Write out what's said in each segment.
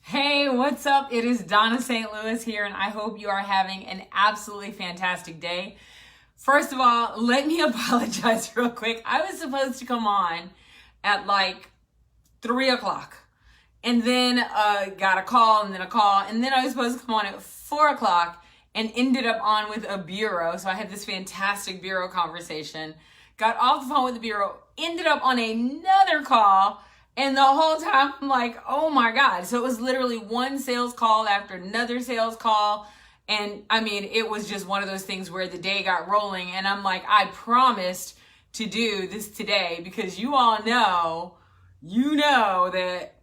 Hey, what's up? It is Dawnna St. Louis here, and I hope you are having an absolutely fantastic day. First of all, let me apologize real quick. I was supposed to come on at like 3 o'clock, and then got a call, and then a call, and then I was supposed to come on at 4 o'clock and ended up on with a bureau. So I had this fantastic bureau conversation, got off the phone with the bureau, ended up on another call. And the whole time I'm like, oh my God. So it was literally one sales call after another sales call. And I mean, it was just one of those things where the day got rolling. And I'm like, I promised to do this today because you all know, that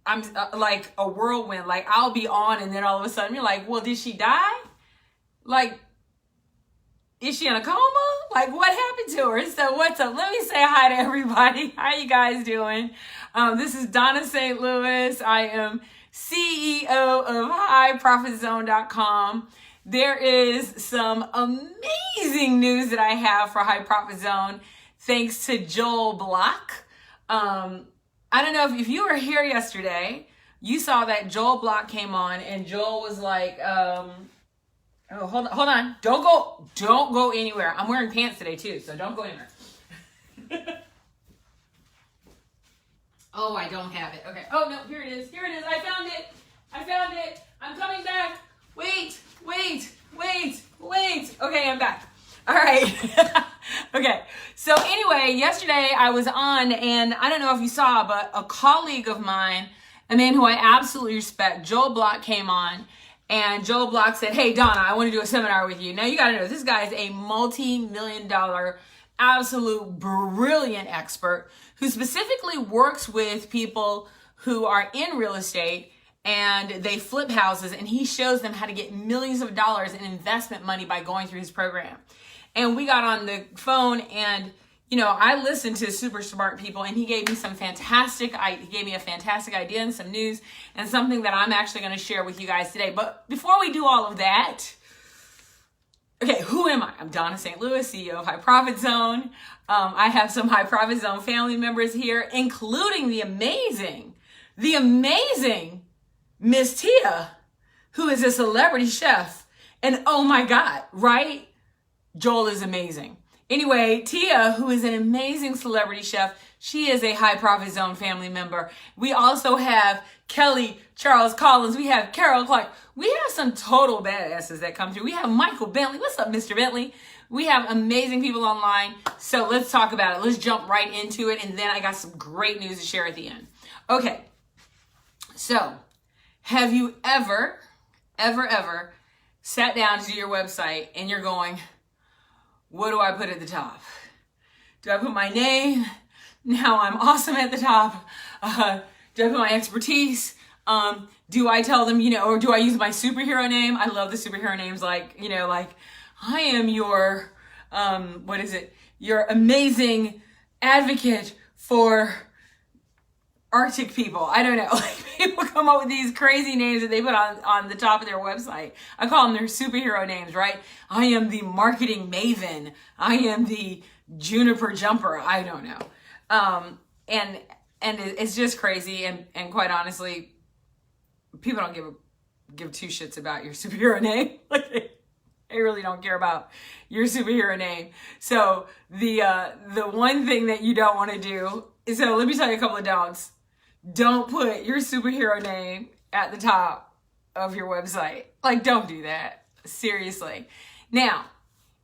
I'm like a whirlwind. Like I'll be on and then all of a sudden you're like, well, did she die? Like, is she in a coma? Like, what happened to her? So what's up? Let me say hi to everybody. How you guys doing? This is Dawnna St. Louis. I am CEO of highprofitzone.com. There is some amazing news that I have for High Profit Zone, thanks to Joel Block. I don't know if you were here yesterday, you saw that Joel Block came on and Joel was like, oh, hold on. Don't go anywhere. I'm wearing pants today too, so don't go anywhere. Oh, I don't have it. Okay. Oh, no, here it is. I found it. I'm coming back. Wait. Okay, I'm back. All right. Okay. So anyway, yesterday I was on, and I don't know if you saw, but a colleague of mine, a man who I absolutely respect, Joel Block, came on. And Joel Block said, hey, Dawnna, I want to do a seminar with you. Now, you got to know, this guy is a multi-million-dollar, absolute brilliant expert who specifically works with people who are in real estate and they flip houses, and he shows them how to get millions of dollars in investment money by going through his program. And we got on the phone, and I listened to super smart people, and he gave me a fantastic idea and some news and something that I'm actually going to share with you guys today. But before we do all of that, okay, who am I? I'm Dawnna St. Louis, CEO of High Profit Zone. I have some High Profit Zone family members here, including the amazing Miss Tia, who is a celebrity chef. And oh my God, right? Joel is amazing. Anyway, Tia, who is an amazing celebrity chef, she is a High Profit Zone family member. We also have Kelly Charles Collins. We have Carol Clark. We have some total badasses that come through. We have Michael Bentley. What's up, Mr. Bentley? We have amazing people online. So let's talk about it. Let's jump right into it. And then I got some great news to share at the end. Okay. So have you ever sat down to do your website and you're going, what do I put at the top? Do I put my name? Now I'm awesome at the top. Do I put my expertise? Do I tell them, or do I use my superhero name? I love the superhero names, like I am your, your amazing advocate for Arctic people. I don't know. Like, people come up with these crazy names that they put on the top of their website. I call them their superhero names, right? I am the marketing maven. I am the juniper jumper. I don't know. And it's just crazy. And quite honestly, people don't give two shits about your superhero name. Like, they really don't care about your superhero name. So the one thing that you don't want to do is, so let me tell you a couple of don'ts. Don't put your superhero name at the top of your website. Like, don't do that. Seriously. Now,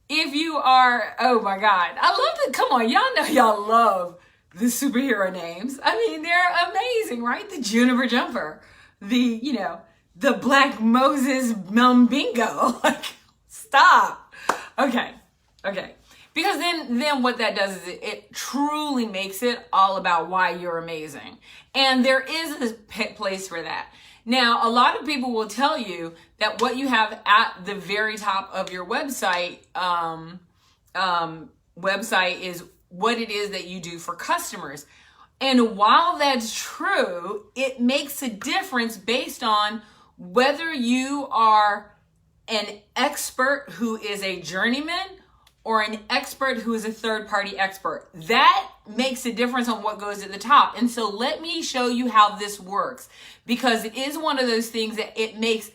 if you are, oh my God, I love it. Come on, y'all know y'all love the superhero names. I mean, they're amazing, right? The Juniper Jumper, the Black Moses Mumbingo. Like, stop. Okay. Because then what that does is it truly makes it all about why you're amazing. And there is a place for that. Now, a lot of people will tell you that what you have at the very top of your website is what it is that you do for customers. And while that's true, it makes a difference based on whether you are an expert who is a journeyman or an expert who is a third-party expert. That makes a difference on what goes at the top. And so let me show you how this works, because it is one of those things that it makes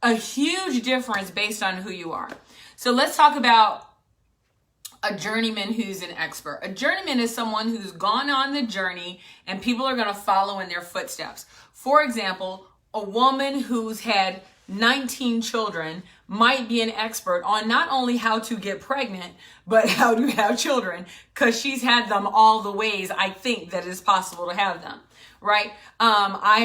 a huge difference based on who you are. So let's talk about a journeyman who's an expert. A journeyman is someone who's gone on the journey and people are going to follow in their footsteps. For example, a woman who's had 19 children might be an expert on not only how to get pregnant, but how to have children, because she's had them all the ways I think that it's possible to have them, right? I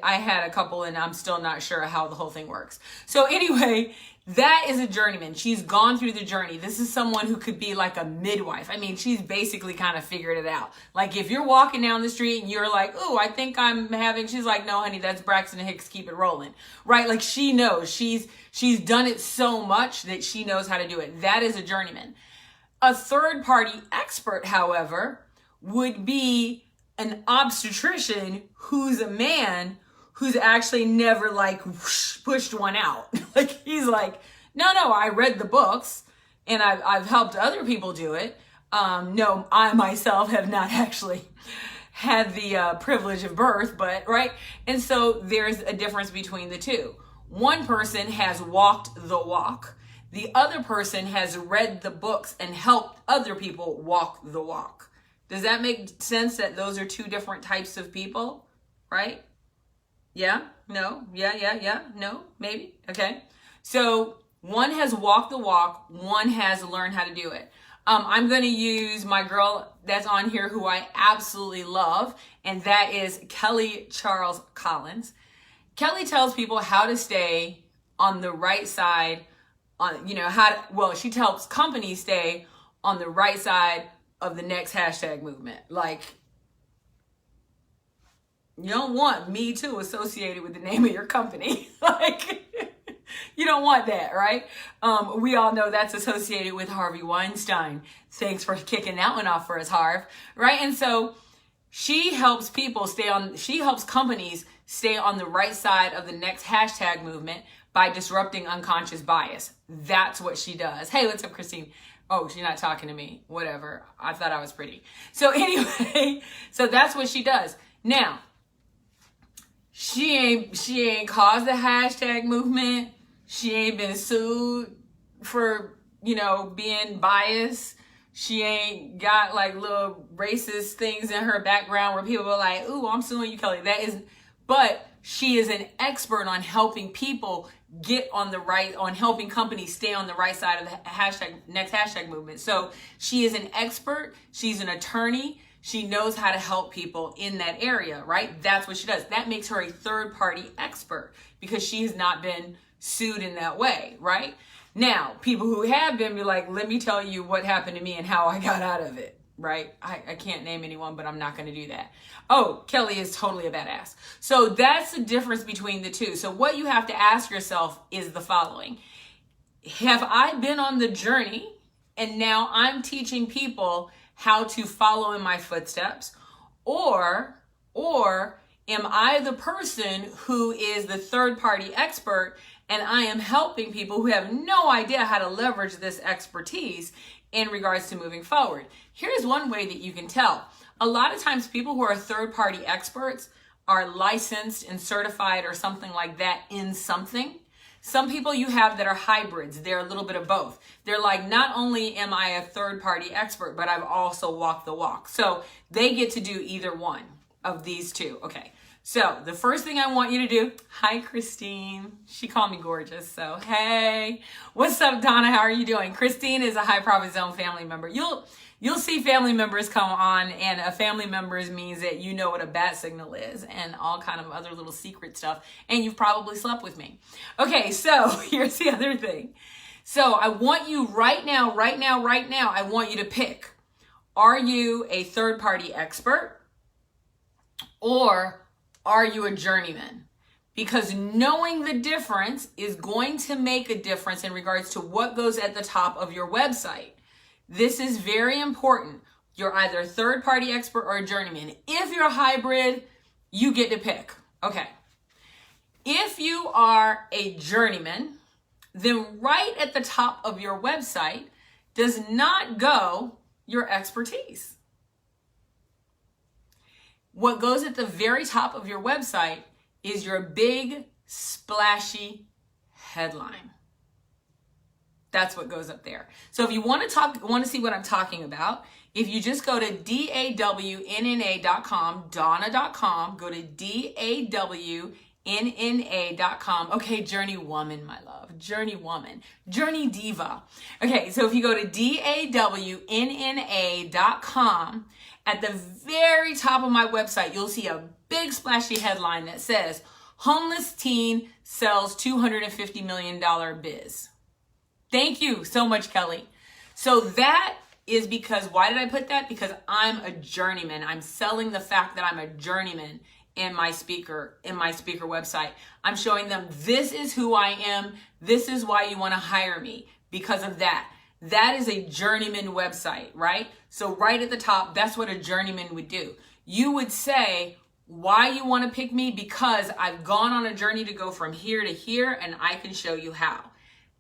had a couple and I'm still not sure how the whole thing works. So anyway, that is a journeyman. She's gone through the journey. This is someone who could be like a midwife. I mean, she's basically kind of figured it out. Like if you're walking down the street and you're like, oh, I think I'm having, she's like, no, honey, that's Braxton Hicks. Keep it rolling, right? Like she knows. She's done it so much that she knows how to do it. That is a journeyman. A third party expert, however, would be an obstetrician who's a man who's actually never like pushed one out. Like he's like, no, I read the books and I've helped other people do it. No, I myself have not actually had the privilege of birth, but right. And so there's a difference between the two. One person has walked the walk. The other person has read the books and helped other people walk the walk. Does that make sense that those are two different types of people, right? Yeah, no, yeah, no, maybe, okay. So one has walked the walk, one has learned how to do it. I'm going to use my girl that's on here who I absolutely love, and that is Kelly Charles Collins. Kelly tells people how to stay on the right side, she helps companies stay on the right side of the next hashtag movement. Like, you don't want Me Too associated with the name of your company. Like, you don't want that, right? We all know that's associated with Harvey Weinstein. Thanks for kicking that one off for us, Harv, right? And so she helps companies stay on the right side of the next hashtag movement by disrupting unconscious bias. That's what she does. Hey, what's up, Christine? Oh, she's not talking to me. Whatever. I thought I was pretty. So anyway, so that's what she does. Now, she ain't caused the hashtag movement. She ain't been sued for, being biased. She ain't got like little racist things in her background where people are like, ooh, I'm suing you, Kelly. But she is an expert on helping people helping companies stay on the right side of the next hashtag movement. So she is an expert. She's an attorney. She knows how to help people in that area, right? That's what she does. That makes her a third party expert because she has not been sued in that way, right? Now, people who have been be like, let me tell you what happened to me and how I got out of it, right? I can't name anyone, but I'm not going to do that. Oh, Kelly is totally a badass. So that's the difference between the two. So what you have to ask yourself is the following. Have I been on the journey and now I'm teaching people how to follow in my footsteps? Or am I the person who is the third party expert and I am helping people who have no idea how to leverage this expertise in regards to moving forward? Here's one way that you can tell. A lot of times people who are third party experts are licensed and certified or something like that in something. Some people you have that are hybrids. They're a little bit of both. They're like, not only am I a third party expert, but I've also walked the walk. So they get to do either one of these two. Okay. So the first thing I want you to do, hi, Christine. She called me gorgeous. So, hey, what's up, Dawnna? How are you doing? Christine is a High Profit Zone family member. You'll see family members come on, and a family members means that you know what a bat signal is and all kind of other little secret stuff. And you've probably slept with me. Okay, so here's the other thing. So I want you right now, I want you to pick. Are you a third party expert or are you a journeyman? Because knowing the difference is going to make a difference in regards to what goes at the top of your website. This is very important. You're either a third party expert or a journeyman. If you're a hybrid, you get to pick. Okay. If you are a journeyman, then right at the top of your website, does not go your expertise. What goes at the very top of your website is your big, splashy headline. That's what goes up there. So if you want to see what I'm talking about, if you just go to dawnna.com, Dawnna.com, go to dawnna.com. Okay, journey woman, my love. Journey woman. Journey diva. Okay, so if you go to dawnna.com, at the very top of my website, you'll see a big splashy headline that says, homeless teen sells $250 million biz. Thank you so much, Kelly. So that is because, why did I put that? Because I'm a journeyman. I'm selling the fact that I'm a journeyman in my speaker website. I'm showing them, this is who I am. This is why you want to hire me, because of that. That is a journeyman website, right? So right at the top, that's what a journeyman would do. You would say why you want to pick me, because I've gone on a journey to go from here to here, and I can show you how.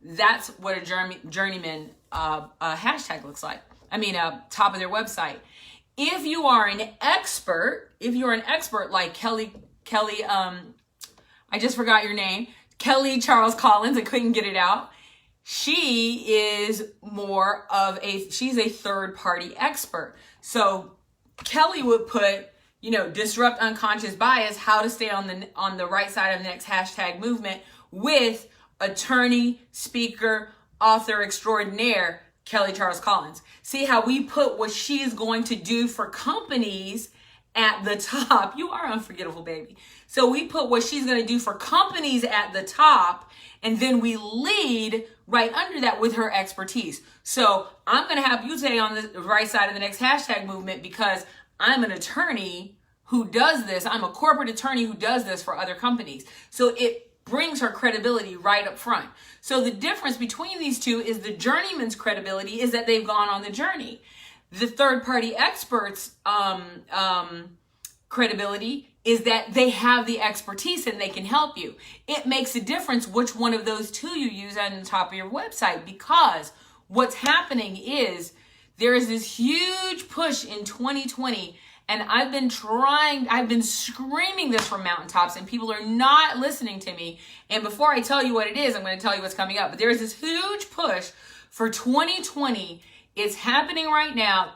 That's what a journeyman hashtag looks like. Top of their website. If you are an expert, like Kelly, I just forgot your name, Kelly Charles Collins, I couldn't get it out. She is she's a third party expert. So Kelly would put, disrupt unconscious bias, how to stay on the right side of the next hashtag movement with attorney, speaker, author extraordinaire, Kelly Charles Collins. See how we put what she is going to do for companies at the top. You are unforgettable, baby. So we put what she's going to do for companies at the top, and then we lead right under that with her expertise. So I'm going to have you stay on the right side of the next hashtag movement because I'm an attorney who does this. I'm a corporate attorney who does this for other companies. So it brings her credibility right up front. So the difference between these two is the journeyman's credibility is that they've gone on the journey. The third party experts credibility is that they have the expertise and they can help you. It makes a difference which one of those two you use on the top of your website, because what's happening is there is this huge push in 2020, and I've been screaming this from mountaintops, and people are not listening to me. And before I tell you what it is, I'm going to tell you what's coming up. But there's this huge push for 2020. It's happening right now.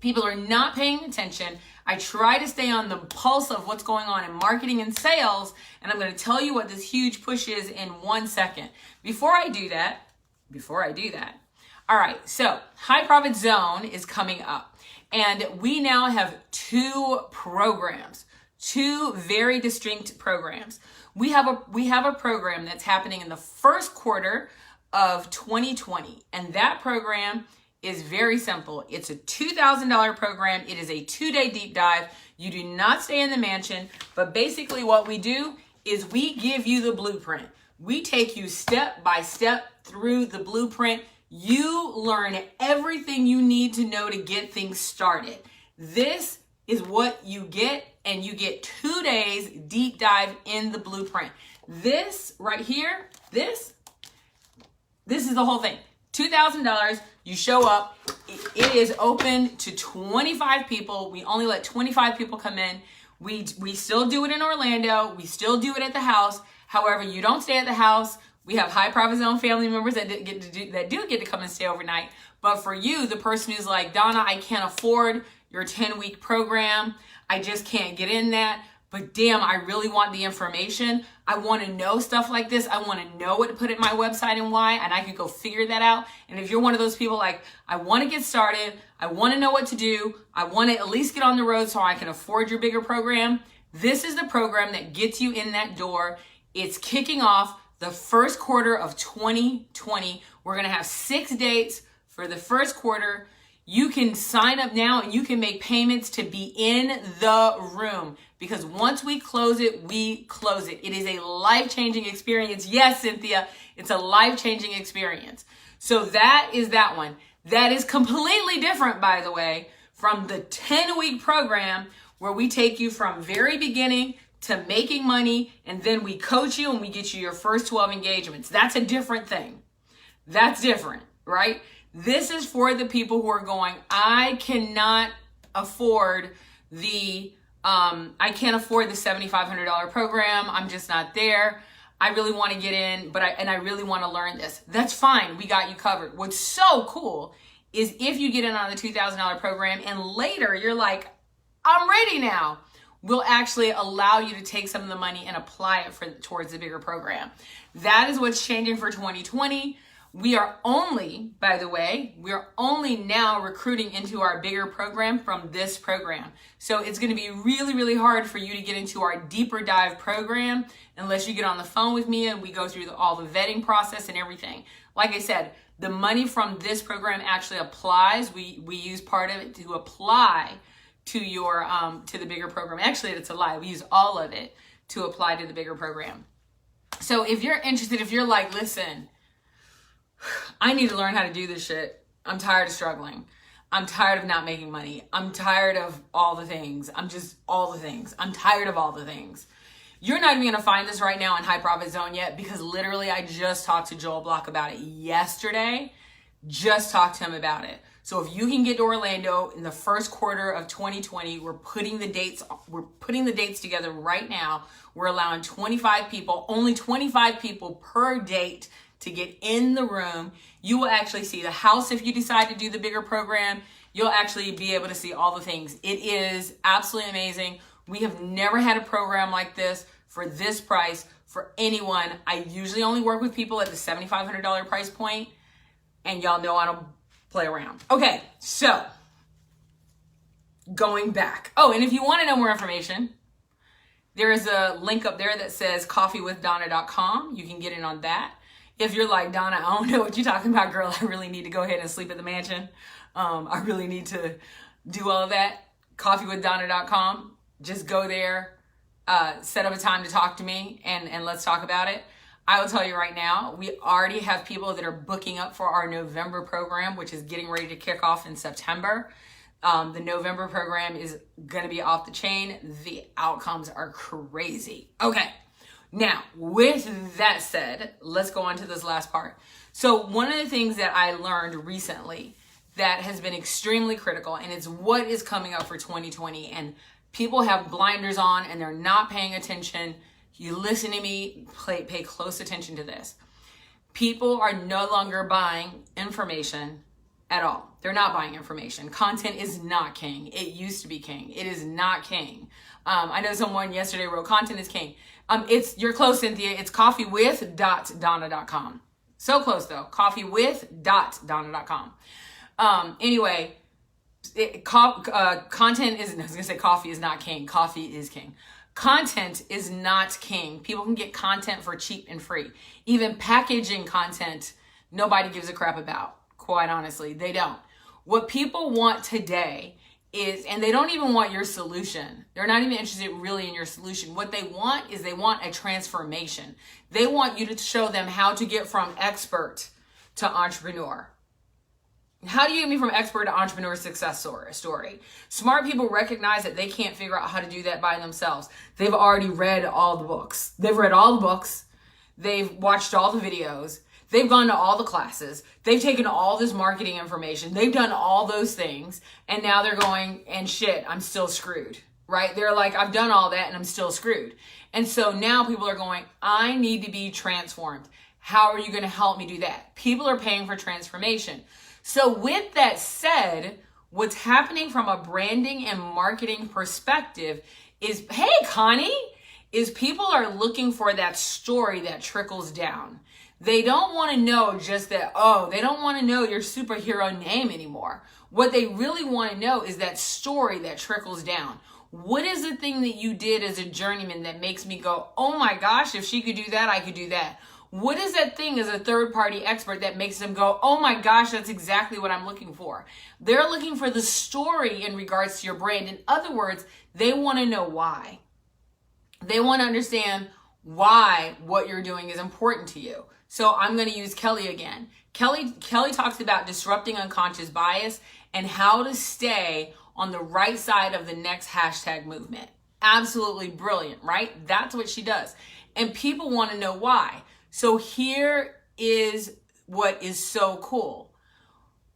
People are not paying attention. I try to stay on the pulse of what's going on in marketing and sales, and I'm going to tell you what this huge push is in 1 second. Before I do that, all right, so High Profit Zone is coming up. And we now have two very distinct programs. We have a program that's happening in the first quarter of 2020. And that program is very simple. It's a $2,000 program. It is a 2-day deep dive. You do not stay in the mansion, but basically what we do is we give you the blueprint. We take you step by step through the blueprint. You learn everything you need to know to get things started. This is what you get, and you get 2 days deep dive in the blueprint. This right here, this is the whole thing. $2,000, you show up. It is open to 25 people. We only let 25 people come in. We still do it in Orlando. We still do it at the house. However, you don't stay at the house. We have High Profit Zone family members that do get to come and stay overnight. But for you, the person who's like, Dawnna, I can't afford your 10-week program. I just can't get in that. But damn, I really want the information. I want to know stuff like this. I want to know what to put in my website and why, and I can go figure that out. And if you're one of those people like, I want to get started, I want to know what to do, I want to at least get on the road so I can afford your bigger program, this is the program that gets you in that door. It's kicking off the first quarter of 2020. We're going to have 6 dates for the first quarter. You can sign up now and you can make payments to be in the room, because once we close it, we close it. It is a life-changing experience. Yes, Cynthia, it's a life-changing experience. So that is that one. That is completely different, by the way, from the 10-week program where we take you from very beginning to making money, and then we coach you and we get you your first 12 engagements. That's a different thing. That's different, right? This is for the people who are going, I cannot afford the $7,500 program. I'm just not there. I really want to get in, but I really want to learn this. That's fine. We got you covered. What's so cool is if you get in on the $2,000 program and later you're like, I'm ready now, we'll actually allow you to take some of the money and apply it towards the bigger program. That is what's changing for 2020. We are only, by the way, we're only now recruiting into our bigger program from this program. So it's going to be really, really hard for you to get into our deeper dive program unless you get on the phone with me and we go through all the vetting process and everything. Like I said, the money from this program actually applies. We use part of it to apply to your to the bigger program. Actually, it's a lie. We use all of it to apply to the bigger program. So if you're interested, if you're like, listen, I need to learn how to do this shit. I'm tired of struggling. I'm tired of not making money. I'm tired of all the things. I'm tired of all the things. You're not even going to find this right now in High Profit Zone yet because literally I just talked to Joel Block about it yesterday. Just talked to him about it. So if you can get to Orlando in the first quarter of 2020, we're putting the dates together right now. We're allowing 25 people, only 25 people per date to get in the room. You will actually see the house if you decide to do the bigger program. You'll actually be able to see all the things. It is absolutely amazing. We have never had a program like this for this price for anyone. I usually only work with people at the $7,500 price point, and y'all know I don't play around. Okay, so going back. Oh, and if you want to know more information, there is a link up there that says coffeewithdawnna.com. You can get in on that. If you're like, Dawnna, I don't know what you're talking about, girl. I really need to go ahead and sleep at the mansion. I really need to do all of that. Coffeewithdawnna.com. Just go there, set up a time to talk to me, and let's talk about it. I will tell you right now, we already have people that are booking up for our November program, which is getting ready to kick off in September. The November program is going to be off the chain. The outcomes are crazy. Okay. Now, with that said, let's go on to this last part. So one of the things that I learned recently that has been extremely critical, and it's what is coming up for 2020, and people have blinders on and they're not paying attention. You listen to me, pay close attention to this. People are no longer buying information at all. They're not buying information. Content is not king. It used to be king. It is not king. I know someone yesterday wrote, content is king. You're close, Cynthia. It's coffeewith.dawnna.com. So close though. Coffeewith.dawnna.com. Anyway, content is, I was gonna say coffee is not king. Coffee is king. Content is not king. People can get content for cheap and free. Even packaging content, nobody gives a crap about. Quite honestly, they don't. What people want today is, and they don't even want your solution. They're not even interested really in your solution. What they want is they want a transformation. They want you to show them how to get from expert to entrepreneur. How do you get me from expert to entrepreneur success story? Smart people recognize that they can't figure out how to do that by themselves. They've already read all the books. They've read all the books. They've watched all the videos. They've gone to all the classes. They've taken all this marketing information. They've done all those things. And now they're going, and shit, I'm still screwed, right? They're like, I've done all that and I'm still screwed. And so now people are going, I need to be transformed. How are you going to help me do that? People are paying for transformation. So with that said, what's happening from a branding and marketing perspective is, hey, Connie, is people are looking for that story that trickles down. They don't want to know just that, they don't want to know your superhero name anymore. What they really want to know is that story that trickles down. What is the thing that you did as a journeyman that makes me go, oh my gosh, if she could do that, I could do that? What is that thing as a third-party expert that makes them go, oh my gosh, that's exactly what I'm looking for? They're looking for the story in regards to your brand. In other words, they want to know why. They want to understand why what you're doing is important to you. So I'm going to use Kelly again. Kelly talks about disrupting unconscious bias and how to stay on the right side of the next hashtag movement. Absolutely brilliant, right? That's what she does. And people want to know why. So here is what is so cool.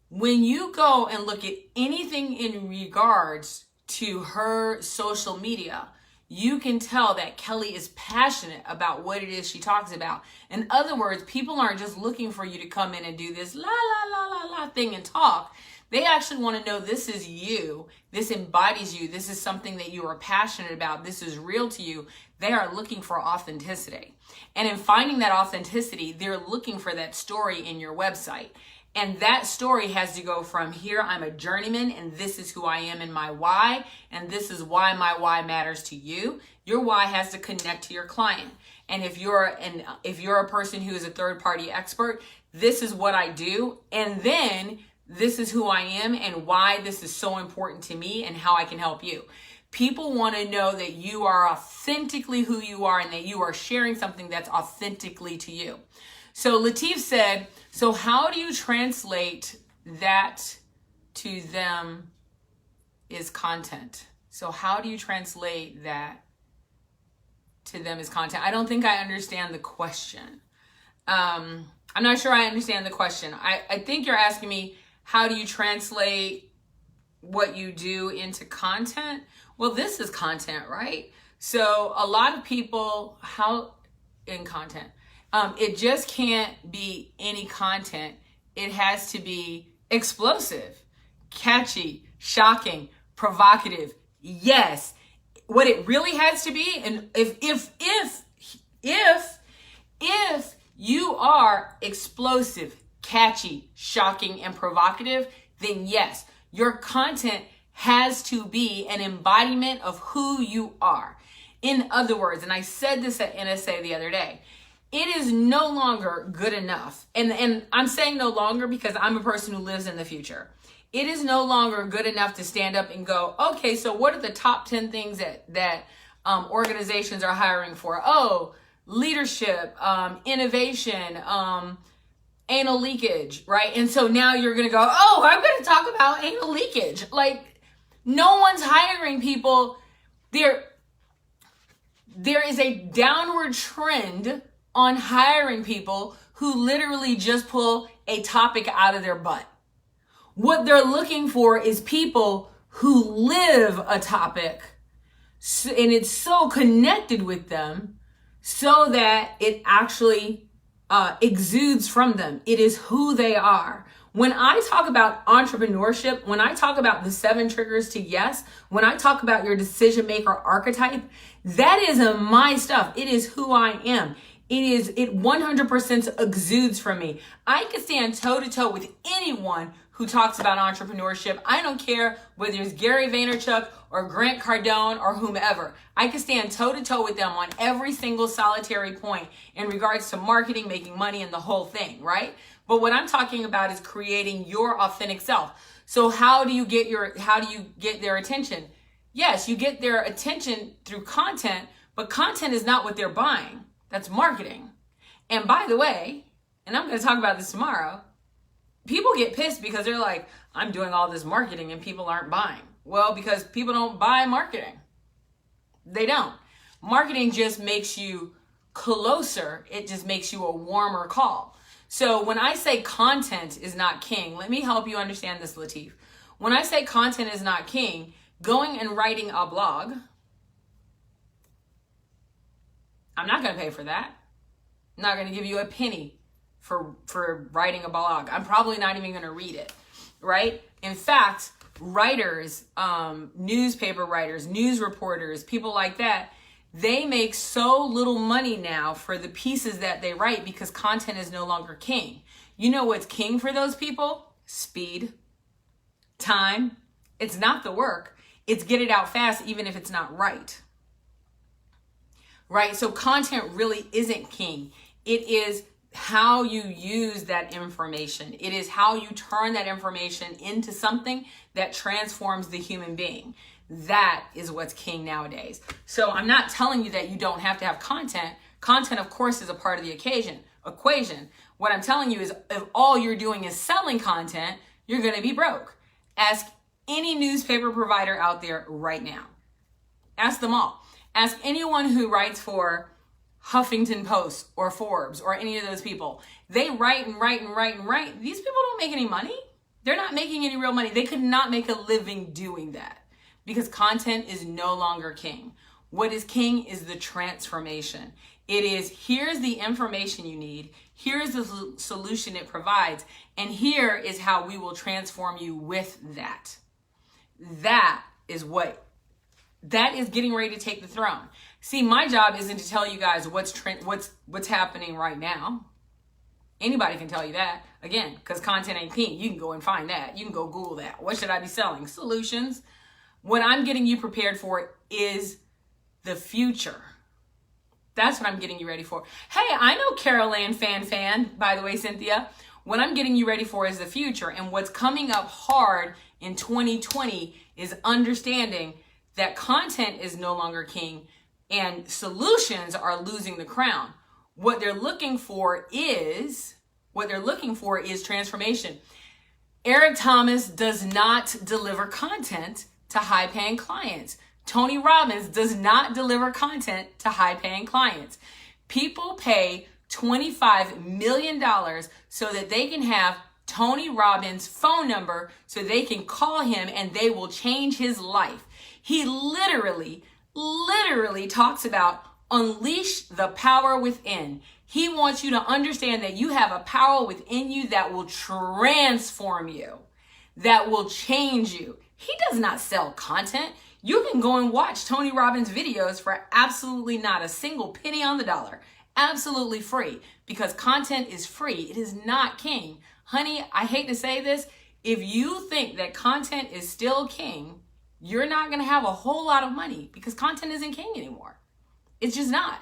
When you go and look at anything in regards to her social media, you can tell that Kelly is passionate about what it is she talks about. In other words, people aren't just looking for you to come in and do this la la la la la thing and talk. They actually want to know this is you. This embodies you. This is something that you are passionate about. This is real to you. They are looking for authenticity. And in finding that authenticity, they're looking for that story in your website. And that story has to go from here, I'm a journeyman, and this is who I am and my why, and this is why my why matters to you. Your why has to connect to your client. And if you're a person who is a third-party expert, this is what I do, and then this is who I am and why this is so important to me and how I can help you. People want to know that you are authentically who you are and that you are sharing something that's authentically to you. So Latif said, so how do you translate that to them is content? So how do you translate that to them as content? I don't think I understand the question. I'm not sure I understand the question. I think you're asking me, how do you translate what you do into content? Well, this is content, right? So a lot of people, in content, it just can't be any content. It has to be explosive, catchy, shocking, provocative. Yes. What it really has to be, and if you are explosive, catchy, shocking, and provocative, then yes, your content has to be an embodiment of who you are. In other words, and I said this at NSA the other day, it is no longer good enough. And I'm saying no longer because I'm a person who lives in the future. It is no longer good enough to stand up and go, okay, so what are the top 10 things that organizations are hiring for? Oh, leadership, innovation, anal leakage, right? And so now you're going to go, oh, I'm going to talk about anal leakage. Like, no one's hiring people. There is a downward trend on hiring people who literally just pull a topic out of their butt. What they're looking for is people who live a topic, and it's so connected with them so that it actually exudes from them. It is who they are. When I talk about entrepreneurship, when I talk about the 7 triggers to yes, when I talk about your decision maker archetype, that is my stuff. It is who I am. It 100% exudes from me. I can stand toe to toe with anyone who talks about entrepreneurship. I don't care whether it's Gary Vaynerchuk or Grant Cardone or whomever. I can stand toe to toe with them on every single solitary point in regards to marketing, making money, and the whole thing, right? But what I'm talking about is creating your authentic self. So how do you get their attention? Yes, you get their attention through content, but content is not what they're buying. That's marketing. And by the way, and I'm going to talk about this tomorrow, people get pissed because they're like, I'm doing all this marketing and people aren't buying. Well, because people don't buy marketing. They don't. Marketing just makes you closer. It just makes you a warmer call. So when I say content is not king, let me help you understand this, Latif. When I say content is not king, going and writing a blog, I'm not going to pay for that. I'm not going to give you a penny for writing a blog. I'm probably not even going to read it, right? In fact, writers, newspaper writers, news reporters, people like that, they make so little money now for the pieces that they write because content is no longer king. You know what's king for those people? Speed, time. It's not the work. It's get it out fast, even if it's not right. Right? So content really isn't king. It is how you use that information. It is how you turn that information into something that transforms the human being. That is what's king nowadays. So I'm not telling you that you don't have to have content. Content, of course, is a part of the equation. What I'm telling you is if all you're doing is selling content, you're going to be broke. Ask any newspaper provider out there right now. Ask them all. Ask anyone who writes for Huffington Post or Forbes or any of those people. They write and write and write and write. These people don't make any money. They're not making any real money. They could not make a living doing that because content is no longer king. What is king is the transformation. It is, here's the information you need, here's the solution it provides, and here is how we will transform you with that. That is getting ready to take the throne. See, my job isn't to tell you guys what's happening right now. Anybody can tell you that. Again, because content ain't king. You can go and find that. You can go Google that. What should I be selling? Solutions. What I'm getting you prepared for is the future. That's what I'm getting you ready for. Hey, I know Carol Ann fan, by the way, Cynthia. What I'm getting you ready for is the future. And what's coming up hard in 2020 is understanding that content is no longer king and solutions are losing the crown. What they're looking for is transformation. Eric Thomas does not deliver content to high-paying clients. Tony Robbins does not deliver content to high-paying clients. People pay $25 million so that they can have Tony Robbins' phone number so they can call him and they will change his life. He literally talks about unleash the power within. He wants you to understand that you have a power within you that will transform you, that will change you. He does not sell content. You can go and watch Tony Robbins videos for absolutely not a single penny on the dollar. Absolutely free, because content is free. It is not king. Honey, I hate to say this. If you think that content is still king, you're not going to have a whole lot of money because content isn't king anymore. It's just not.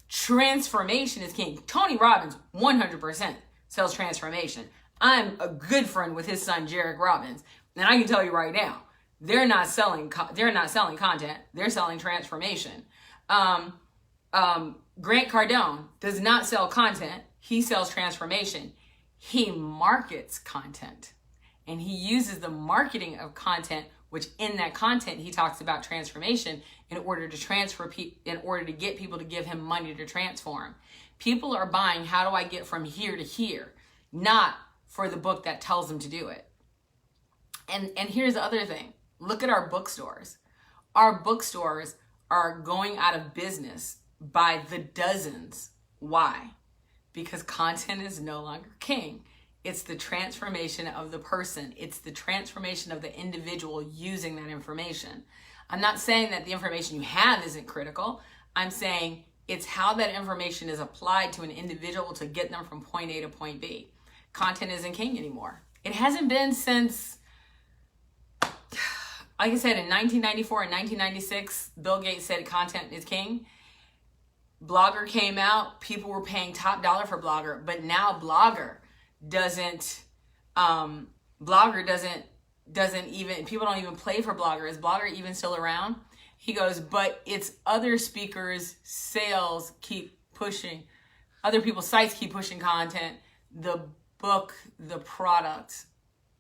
Transformation is king. Tony Robbins 100% sells transformation. I'm a good friend with his son, Jarek Robbins. And I can tell you right now, they're not selling content. They're selling transformation. Grant Cardone does not sell content. He sells transformation. He markets content, and he uses the marketing of content, which in that content he talks about transformation in order to get people to give him money to transform. People are buying, how do I get from here to here, not for the book that tells them to do it. And here's the other thing. Look at our bookstores. Our bookstores are going out of business by the dozens. Why? Because content is no longer king. It's the transformation of the person. It's the transformation of the individual using that information. I'm not saying that the information you have isn't critical. I'm saying it's how that information is applied to an individual to get them from point A to point B. Content isn't king anymore. It hasn't been since, like I said, in 1994 and 1996, Bill Gates said content is king. Blogger came out, people were paying top dollar for Blogger, but now Blogger doesn't even, people don't even play for Blogger. Is Blogger even still around? He goes, but it's other speakers' sales keep pushing, other people's sites keep pushing content, the book, the product.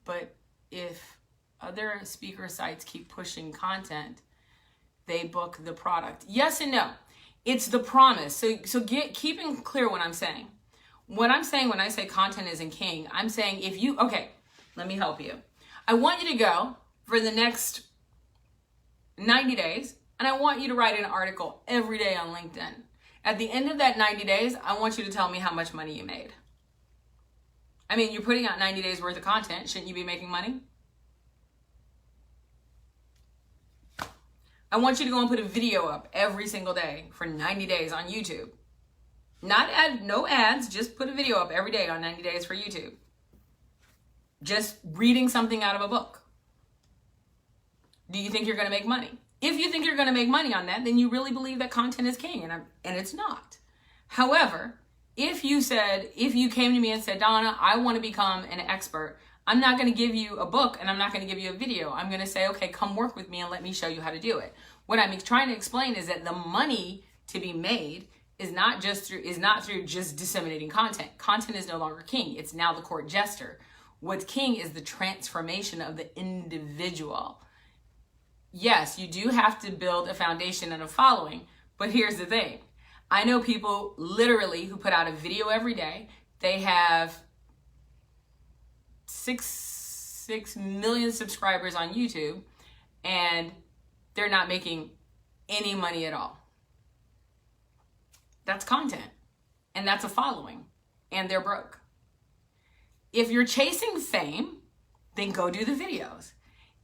But if other speaker sites keep pushing content, they book the product. Yes and no. It's the promise. So keeping clear what I'm saying. What I'm saying when I say content isn't king, I'm saying okay, let me help you. I want you to go for the next 90 days, and I want you to write an article every day on LinkedIn. At the end of that 90 days, I want you to tell me how much money you made. I mean, you're putting out 90 days worth of content. Shouldn't you be making money? I want you to go and put a video up every single day for 90 days on YouTube. No ads, just put a video up every day on 90 days for YouTube. Just reading something out of a book. Do you think you're going to make money? If you think you're going to make money on that, then you really believe that content is king, and it's not. However, if you came to me and said, Dawnna, I want to become an expert, I'm not going to give you a book and I'm not going to give you a video. I'm going to say, okay, come work with me and let me show you how to do it. What I'm trying to explain is that the money to be made is not through just disseminating content. Content is no longer king. It's now the court jester. What's king is the transformation of the individual. Yes, you do have to build a foundation and a following, but here's the thing. I know people literally who put out a video every day. They have 6 6 million subscribers on YouTube and they're not making any money at all. That's content, and that's a following, and they're broke. If you're chasing fame, then go do the videos.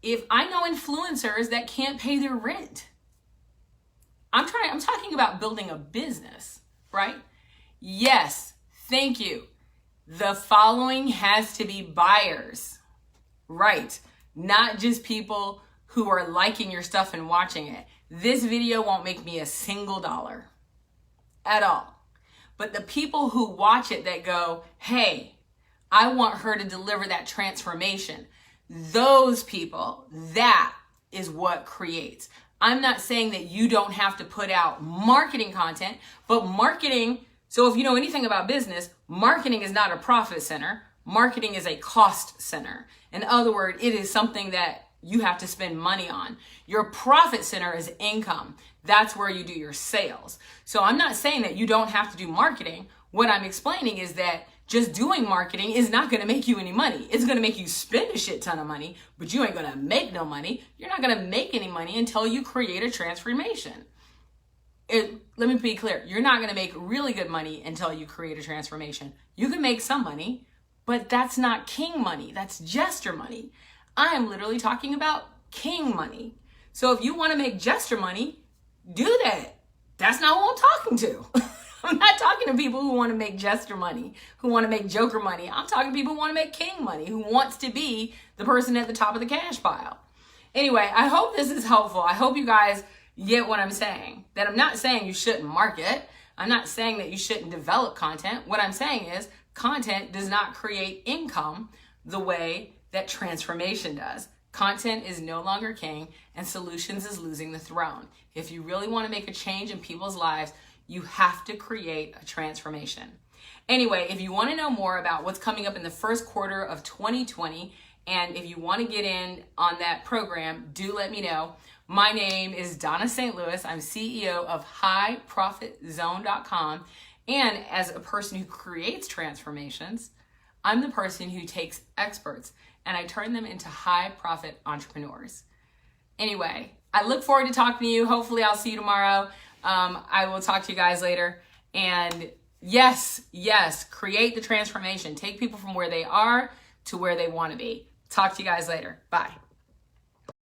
If I know influencers that can't pay their rent, I'm talking about building a business, right? Yes, thank you. The following has to be buyers, right? Not just people who are liking your stuff and watching it. This video won't make me a single dollar at all. But the people who watch it that go, hey, I want her to deliver that transformation. Those people, that is what creates. I'm not saying that you don't have to put out marketing content, but marketing, so if you know anything about business, marketing is not a profit center. Marketing is a cost center. In other words, it is something that you have to spend money on. Your profit center is income. That's where you do your sales. So I'm not saying that you don't have to do marketing. What I'm explaining is that just doing marketing is not going to make you any money. It's going to make you spend a shit ton of money, but you ain't going to make no money. You're not going to make any money until you create a transformation. Let me be clear. You're not going to make really good money until you create a transformation. You can make some money, but that's not king money. That's jester money. I am literally talking about king money. So if you want to make jester money, do that. That's not who I'm talking to. I'm not talking to people who want to make jester money, who want to make joker money. I'm talking to people who want to make king money, who wants to be the person at the top of the cash pile. Anyway, I hope this is helpful. I hope you guys get what I'm saying. That I'm not saying you shouldn't market. I'm not saying that you shouldn't develop content. What I'm saying is content does not create income the way that transformation does. Content is no longer king and solutions is losing the throne. If you really want to make a change in people's lives, you have to create a transformation. Anyway, if you want to know more about what's coming up in the first quarter of 2020, and if you want to get in on that program, do let me know. My name is Dawnna St. Louis. I'm CEO of highprofitzone.com. And as a person who creates transformations, I'm the person who takes experts and I turn them into high profit entrepreneurs. Anyway, I look forward to talking to you. Hopefully I'll see you tomorrow. I will talk to you guys later. And yes, create the transformation. Take people from where they are to where they want to be. Talk to you guys later. Bye.